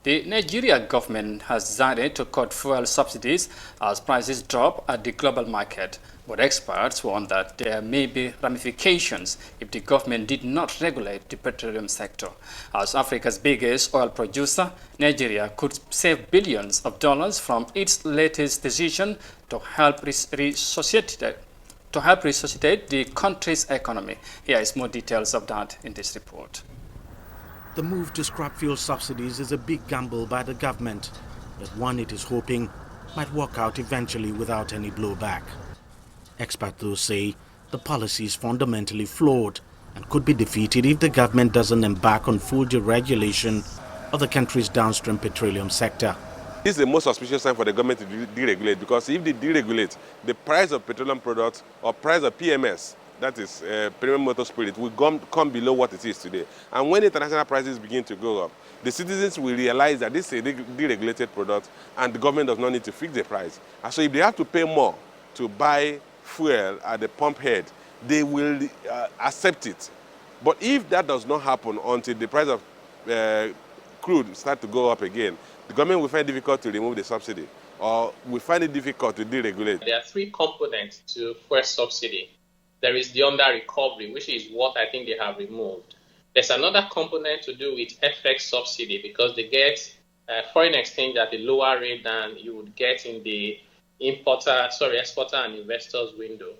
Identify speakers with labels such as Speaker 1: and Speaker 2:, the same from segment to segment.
Speaker 1: The Nigeria government has decided to cut fuel subsidies as prices drop at the global market. But experts warn that there may be ramifications if the government did not regulate the petroleum sector. As Africa's biggest oil producer, Nigeria could save billions of dollars from its latest decision to help resuscitate the country's economy. Here is more details of that in this report.
Speaker 2: The move to scrap fuel subsidies is a big gamble by the government, but one it is hoping might work out eventually without any blowback. Experts though say the policy is fundamentally flawed and could be defeated if the government doesn't embark on full deregulation of the country's downstream petroleum sector.
Speaker 3: This is the most auspicious time for the government to deregulate, because if they deregulate, the price of petroleum products or price of PMS, that is premium motor spirit, will come below what it is today. And when international prices begin to go up, the citizens will realize that this is a deregulated product and the government does not need to fix the price. And so if they have to pay more to buy fuel at the pump head, they will accept it. But if that does not happen until the price of crude start to go up again, the government will find it difficult to remove the subsidy, or will find it difficult to deregulate.
Speaker 4: There are three components to fuel subsidy. There is the under recovery, which is what I think they have removed. There's another component to do with FX subsidy, because they get foreign exchange at a lower rate than you would get in the exporter and investors window.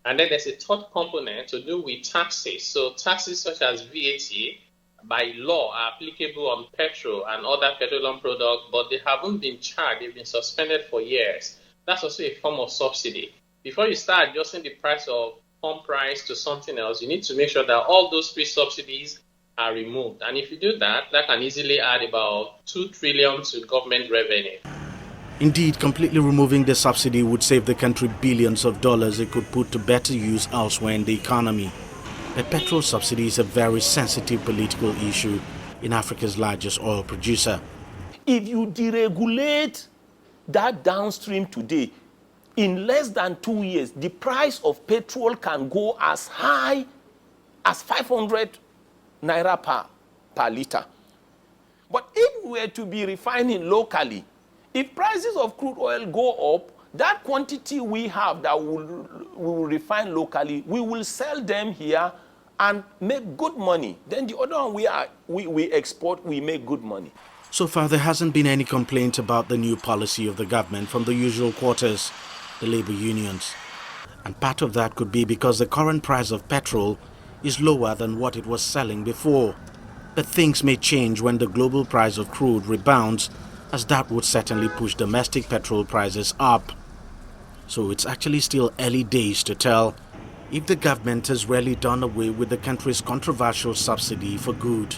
Speaker 4: And then there's a third component to do with taxes. So taxes such as VAT by law are applicable on petrol and other petroleum products, but they haven't been charged, they've been suspended for years. That's also a form of subsidy. Before you start adjusting the price of pump price to something else, you need to make sure that all those three subsidies are removed. And if you do that, that can easily add about 2 trillion to government revenue.
Speaker 2: Indeed, completely removing the subsidy would save the country billions of dollars it could put to better use elsewhere in the economy. But petrol subsidy is a very sensitive political issue in Africa's largest oil producer.
Speaker 5: If you deregulate that downstream today, in less than 2 years, the price of petrol can go as high as 500 naira per liter. But if we were to be refining locally, if prices of crude oil go up, that quantity we have that we will refine locally, we will sell them here and make good money. Then the other one we export, we make good money.
Speaker 2: So far, there hasn't been any complaint about the new policy of the government from the usual quarters, the labor unions. And part of that could be because the current price of petrol is lower than what it was selling before. But things may change when the global price of crude rebounds, as that would certainly push domestic petrol prices up. So it's actually still early days to tell if the government has really done away with the country's controversial subsidy for good.